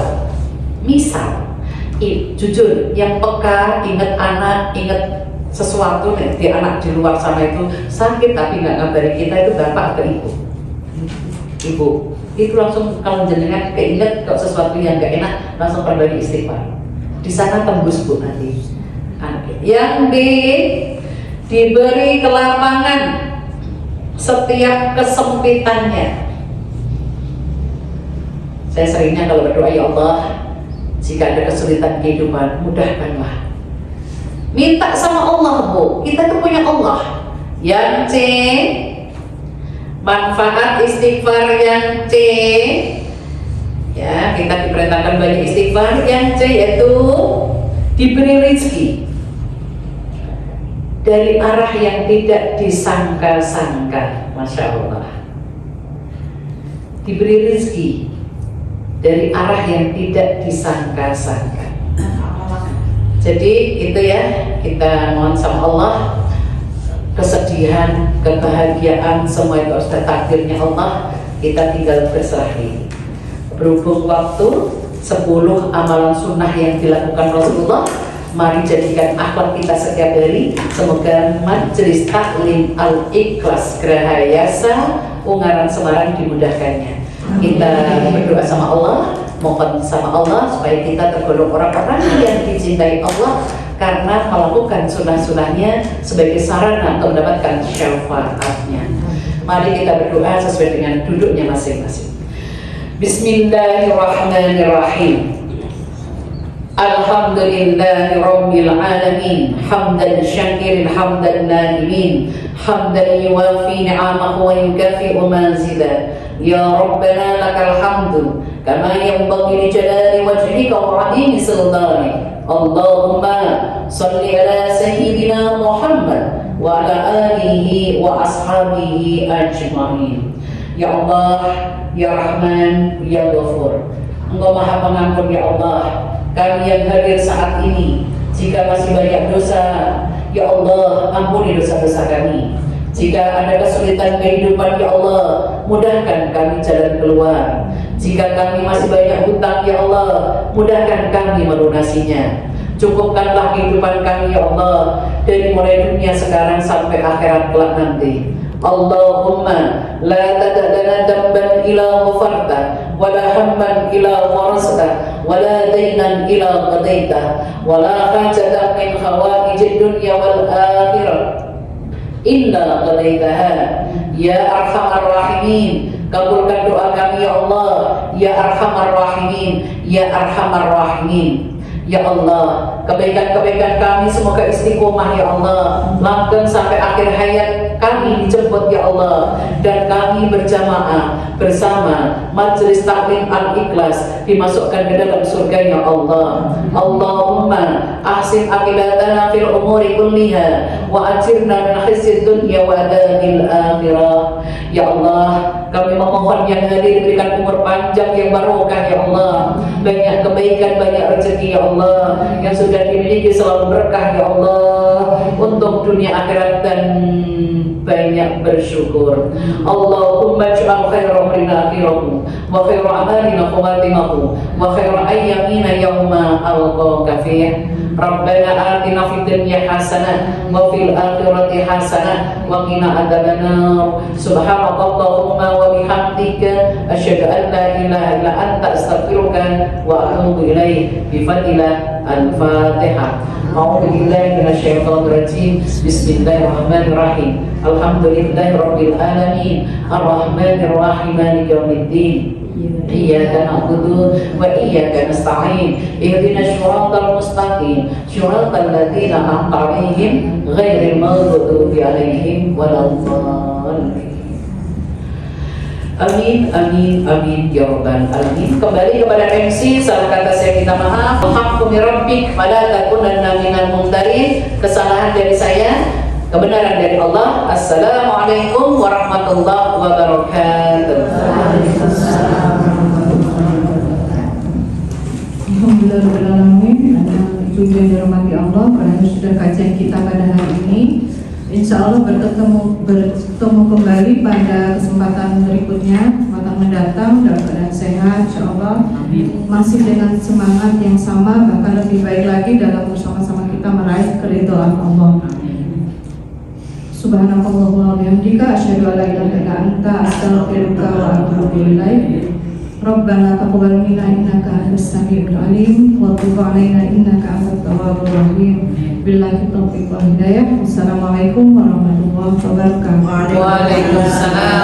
jujur, yang peka, ingat anak, ingat sesuatu, nanti anak di luar sana itu sakit tapi nggak ngabari kita, itu bapak atau ibu? itu langsung kalau jenengan keinget kalau sesuatu yang gak enak langsung perbanyak istighfar. Di sana tembus Bu nanti. Yang diberi kelapangan setiap kesempitannya. Saya seringnya kalau berdoa, ya Allah, jika ada kesulitan kehidupan, mudahkanlah. Minta sama Allah Bu, kita tuh punya Allah. Yang C, manfaat istighfar yang C, ya kita diperintahkan banyak istighfar. Yang C yaitu diberi rezeki dari arah yang tidak disangka-sangka. Masya Allah, diberi rezeki dari arah yang tidak disangka-sangka. Jadi itu ya, kita mohon sama Allah, kesedihan, kebahagiaan, semua itu sudah takdirnya Allah, kita tinggal berserah diri. Berhubung waktu 10 amalan sunnah yang dilakukan Rasulullah, mari jadikan akhlak kita setiap hari. Semoga Majelis Taklim Al-Ikhlas Grahayasa Ungaran Semarang dimudahkannya. Kita berdoa sama Allah, mohon sama Allah supaya kita tergolong orang-orang yang dicintai Allah karena melakukan sunnah-sunnahnya sebagai sarana untuk mendapatkan syafaatnya. Mari kita berdoa sesuai dengan duduknya masing-masing. Bismillahirrahmanirrahim. Alhamdulillahirabbil alamin, hamdan syakirin hamdan na'imin, hamdan yuwafi ni'amahu wa yukafi'u mazidah. Ya Rabbana lakal hamdu kama yanbaghi li jalali wajhika wa 'azimi sultanik. Allahumma salli ala sayyidina Muhammad wa ala alihi wa ashabihi ajma'in. Ya Allah, ya Rahman, ya Ghafur, Engkau Maha Pengampun ya Allah. Kami yang hadir saat ini, jika masih banyak dosa, ya Allah, ampuni dosa-dosa kami. Jika ada kesulitan kehidupan, ya Allah, mudahkan kami jalan keluar. Jika kami masih banyak hutang, ya Allah, mudahkan kami melunasinya. Cukupkanlah kehidupan kami, ya Allah, dari mulai dunia sekarang sampai akhirat kelak nanti. Allahumma la tada'lana damban ila ghafarta wa la hamman ila farasta wa la daynan ila qadaita wa la hajatan min hawaijid dunya wal akhirah illa qadaitaha ya arhamar rahimin. Kabulkan doa kami ya Allah, ya arhamar rahimin, ya arhamar rahimin. Ya Allah, kebaikan-kebaikan kami semoga istiqomah ya Allah, langgeng sampai akhir hayat kami dijemput ya Allah, dan kami berjamaah bersama Majelis Taklim Al-Ikhlas dimasukkan ke dalam surga ya Allah. Allahumma ahsin aqibatana fil umuri kulliha wa ajirna min khizyid dunya wa adzabil akhirah. Ya Allah, kami memohon yang hadir diberikan umur panjang yang barokah ya Allah, banyak kebaikan, banyak rezeki ya Allah, yang sudah dimiliki selalu berkah ya Allah, untuk dunia akhirat dan banyak bersyukur. Allahumma ij'al khaira umrina akhirahu wa khaira amalina khawatimahu wa khaira ayyamina yawma alqaka fih. Rabbana atina fid dunya hasanah wa fil akhirati hasanah wa qina adzabannar. Subhanakallahumma wa bihamdika asyhadu an la ilaha illa anta astaghfiruka wa atubu ilaik. Bi fadillah al-Fatihah. A'udzu billahi minasyaitonir rajim. Bismillahirrahmanirrahim. Alhamdulillahirabbil alamin. Arrahmanir rahim. Maliki yaumiddin. Iyyaka na'budu wa iyyaka nasta'in. Ihdinas shiratal mustaqim. Shiratal ladzina an'amta 'alaihim ghairil maghdubi 'alaihim waladdallin. Amin, amin, amin ya rabbal alamin. Kembali kepada MC, salah kata saya minta maaf. Alhamdulillah rabbik fala takunanna minal mumtarin. Kesalahan dari saya, kebenaran dari Allah. Assalamualaikum warahmatullahi wabarakatuh. Alhamdulillahirrahmanirrahim. Ibu yang dirahmati Allah, karena sudah kajian kita pada hari ini, insya Allah bertemu kembali pada kesempatan berikutnya, kesempatan mendatang dalam keadaan sehat, insya Allah. Masih dengan semangat yang sama, bahkan lebih baik lagi dalam bersama-sama kita meraih keridhaan Allah. Subhanakallahumma wa bihamdika asyhadu an la ilaha illa anta astaghfiruka wa atubu ilaik. Rabbana taqabbal minna innaka antas samiul alim wa tub 'alaina innaka antat tawwabur rahim. Billahi taufiq wal hidayah. Wassalamualaikum warahmatullahi wabarakatuh. Waalaikumsalam